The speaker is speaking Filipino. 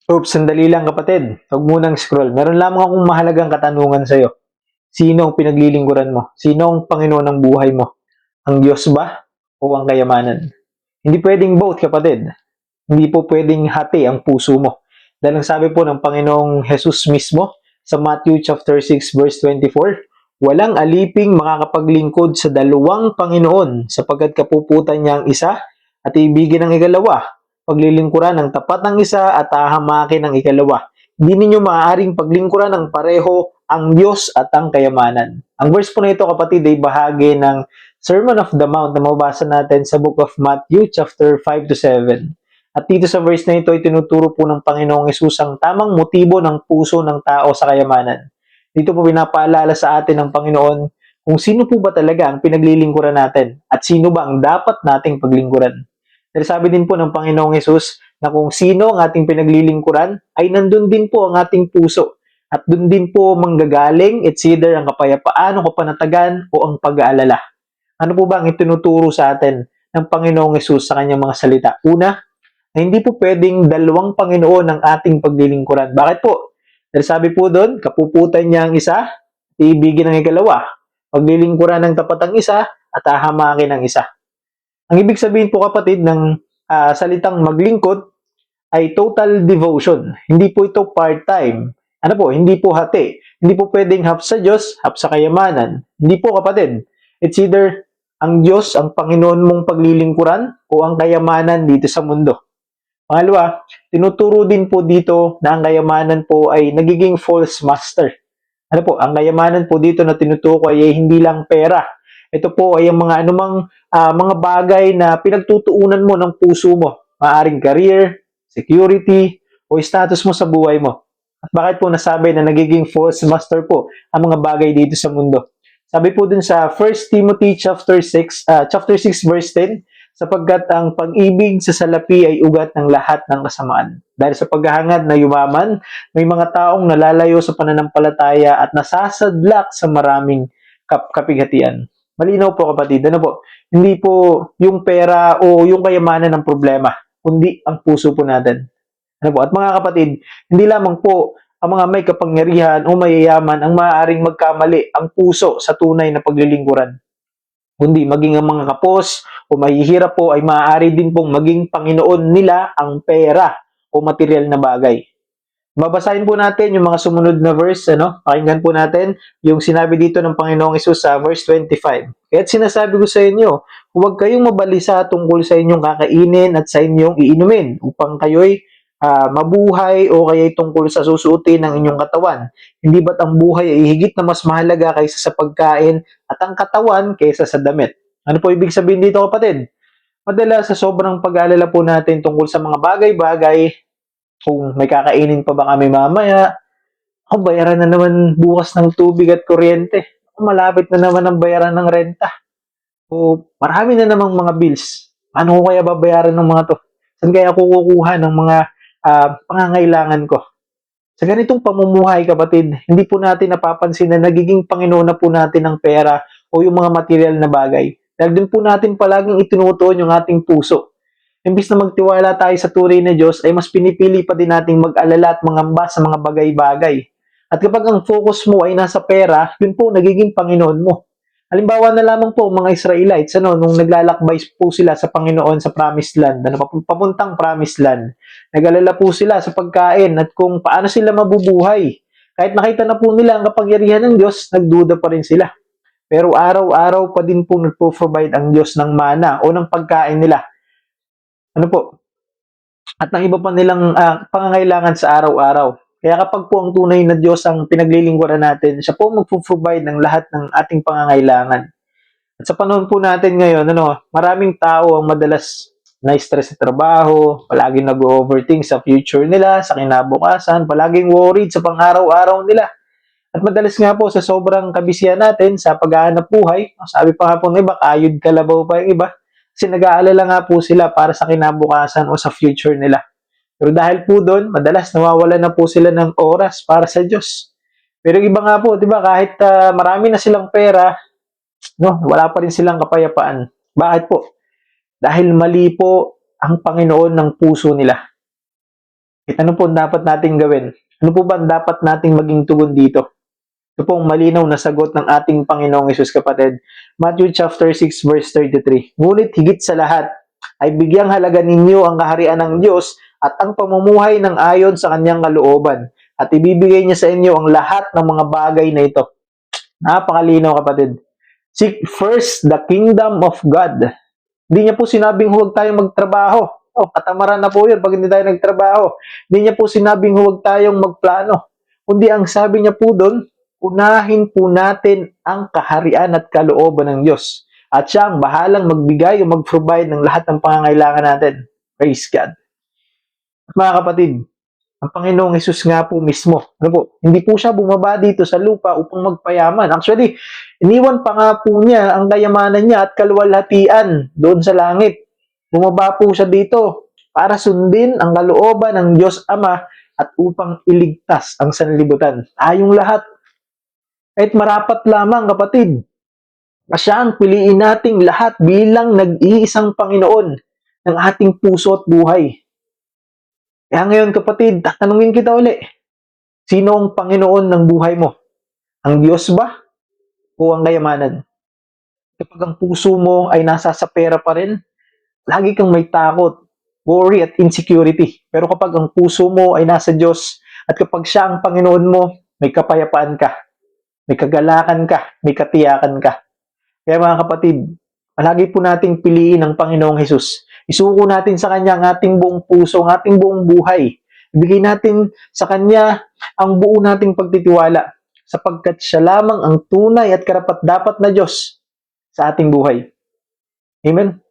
Oops, sandali lang kapatid. Huwag munang scroll. Meron lamang akong mahalagang katanungan sa'yo. Sino ang pinaglilingkuran mo? Sino ang Panginoon ng buhay mo? Ang Diyos ba o ang kayamanan? Hindi pwedeng both, kapatid. Hindi po pwedeng hati ang puso mo. Dahil ang sabi po ng Panginoong Jesus mismo sa Matthew chapter 6 verse 24, walang aliping makakapaglingkod sa dalawang Panginoon sapagkat kapuputan niya ang isa at ibigin ang ikalawa. Paglilingkuran ng tapat ng isa at hahamakin ng ikalawa. Hindi ninyo maaaring paglingkuran ng pareho ang Diyos at ang kayamanan. Ang verse po na ito, kapatid, ay bahagi ng Sermon of the Mount na mababasa natin sa book of Matthew chapter 5 to 7. At dito sa verse na ito ay tinuturo po ng Panginoong Hesus ang tamang motibo ng puso ng tao sa kayamanan. Dito po pinapaalala sa atin ng Panginoon kung sino po ba talaga ang pinaglilingkuran natin at sino ba ang dapat nating paglingkuran. Dahil sabi din po ng Panginoong Hesus na kung sino ang ating pinaglilingkuran ay nandun din po ang ating puso. At dun din po manggagaling, it's either ang kapayapaan o kapanatagan o ang pag-aalala. Ano po ba ang itinuturo sa atin ng Panginoong Hesus sa kanyang mga salita? Una, na hindi po pwedeng dalawang Panginoon ang ating paglilingkuran. Bakit po? Dahil sabi po doon, kapuputan niya ang isa, iibigin ang ikalawa. Paglilingkuran ng tapat ang isa, at hahamakin ang isa. Ang ibig sabihin po, kapatid, ng salitang maglingkod ay total devotion. Hindi po ito part-time. Ano po? Hindi po hati. Hindi po pwedeng half sa Diyos, half sa kayamanan. Hindi po, kapatid. It's either ang Diyos, ang Panginoon mong paglilingkuran o ang kayamanan dito sa mundo. Pangalawa, tinuturo din po dito na ang kayamanan po ay nagiging false master. Ano po, ang kayamanan po dito na tinutukoy ay hindi lang pera. Ito po ay ang mga anumang mga bagay na pinagtutuunan mo ng puso mo. Maaring career, security, o status mo sa buhay mo. At bakit po nasabi na nagiging false master po ang mga bagay dito sa mundo? Sabi po dun sa 1 Timothy chapter 6 verse 10, sapagkat ang pag-ibig sa salapi ay ugat ng lahat ng kasamaan. Dahil sa paghahangad na yumaman, may mga taong nalalayo sa pananampalataya at nasasadlak sa maraming kapighatian. Malinaw po, kapatid, ano po? Hindi po yung pera o yung kayamanan ng problema, kundi ang puso po natin. Ano po? At mga kapatid, hindi lamang po ang mga may kapangyarihan o mayayaman ang maaaring magkamali ang puso sa tunay na paglilingkuran, kundi maging ang mga kapos o mahihirap po ay maaari din pong maging Panginoon nila ang pera o material na bagay. Babasahin po natin yung mga sumunod na verse, ano? Pakinggan po natin yung sinabi dito ng Panginoong Hesus sa verse 25. Kaya't sinasabi ko sa inyo, huwag kayong mabalisa tungkol sa inyong kakainin at sa inyong iinumin upang kayo'y mabuhay o kaya'y tungkol sa susuotin ng inyong katawan. Hindi ba't ang buhay ay higit na mas mahalaga kaysa sa pagkain at ang katawan kaysa sa damit? Ano po ibig sabihin dito, kapatid? Madalas sa sobrang pag-aalala po natin tungkol sa mga bagay-bagay, kung may kakainin pa ba kami mamaya, bayaran na naman bukas ng tubig at kuryente. Malapit na naman ang bayaran ng renta. O marami na namang mga bills. Paano ko kaya babayaran ng mga to? Saan kaya ako kukuha ng mga pangangailangan ko? Sa ganitong pamumuhay, kapatid, hindi po natin napapansin na nagiging Panginoon na po natin ang pera o yung mga material na bagay. Dahil din po natin palaging itinutuon yung ating puso. Imbis na magtiwala tayo sa tunay na Diyos, ay mas pinipili pa din nating mag-alala at mangamba sa mga bagay-bagay. At kapag ang focus mo ay nasa pera, yun po nagiging Panginoon mo. Halimbawa na lamang po mga Israelites, nung naglalakbay po sila sa Panginoon sa Promised Land, papuntang Promised Land, nag-alala po sila sa pagkain at kung paano sila mabubuhay. Kahit nakita na po nila ang kapangyarihan ng Diyos, nagduda pa rin sila. Pero araw-araw pa din po nagpo-provide ang Diyos ng mana o ng pagkain nila. Ano po? At ng iba pa nilang pangangailangan sa araw-araw. Kaya kapag po ang tunay na Diyos ang pinaglilingkuran natin, siya po magpo-provide ng lahat ng ating pangangailangan. At sa panahon po natin ngayon, maraming tao ang madalas na-stress sa trabaho, palaging nag-overthink sa future nila, sa kinabukasan, palaging worried sa pang-araw-araw nila. At madalas nga po sa sobrang kabisihan natin sa paghahanap buhay, sabi pa nga po ng iba, kayod kalabaw pa yung iba, kasi nag-aalala nga po sila para sa kinabukasan o sa future nila. Pero dahil po doon, madalas nawawala na po sila ng oras para sa Diyos. Pero iba nga po, 'di ba, kahit marami na silang pera, wala pa rin silang kapayapaan. Bakit po? Dahil mali po ang Panginoon ng puso nila. Ano po ang dapat nating gawin? Ano po ba ang dapat nating maging tugon dito? Ito pong malinaw na sagot ng ating Panginoong Hesus, kapatid. Matthew chapter 6 verse 33. Ngunit higit sa lahat ay bigyang halaga ninyo ang kaharian ng Diyos at ang pamumuhay ng ayon sa kanyang kalooban, at ibibigay niya sa inyo ang lahat ng mga bagay na ito. Napakalinaw, kapatid. Seek first the kingdom of God. Hindi niya po sinabing huwag tayong magtrabaho. Katamaran na po yun pag hindi tayo nagtrabaho. Hindi niya po sinabing huwag tayong magplano. Kundi ang sabi niya po doon, unahin po natin ang kaharian at kalooban ng Diyos. At siya ang bahalang magbigay o mag-provide ng lahat ng pangangailangan natin. Praise God. Mga kapatid, ang Panginoong Hesus nga po mismo, hindi po siya bumaba dito sa lupa upang magpayaman. Actually, iniwan pa nga po niya ang kayamanan niya at kaluwalhatian doon sa langit. Bumaba po siya dito para sundin ang kalooban ng Diyos Ama at upang iligtas ang sanlibutan. Tayong lahat. Kahit marapat lamang, kapatid, na siya ang piliin nating lahat bilang nag-iisang Panginoon ng ating puso at buhay. Kaya ngayon, kapatid, tatanungin kita uli, sino ang Panginoon ng buhay mo? Ang Diyos ba o ang kayamanan? Kapag ang puso mo ay nasa sa pera pa rin, lagi kang may takot, worry at insecurity. Pero kapag ang puso mo ay nasa Diyos at kapag siya ang Panginoon mo, may kapayapaan ka, may kagalakan ka, may katiyakan ka. Kaya mga kapatid, palagi po nating piliin ang Panginoong Hesus. Isuko natin sa Kanya ang ating buong puso, ang ating buong buhay. Ibigay natin sa Kanya ang buo nating pagtitiwala sapagkat siya lamang ang tunay at karapat-dapat na Diyos sa ating buhay. Amen?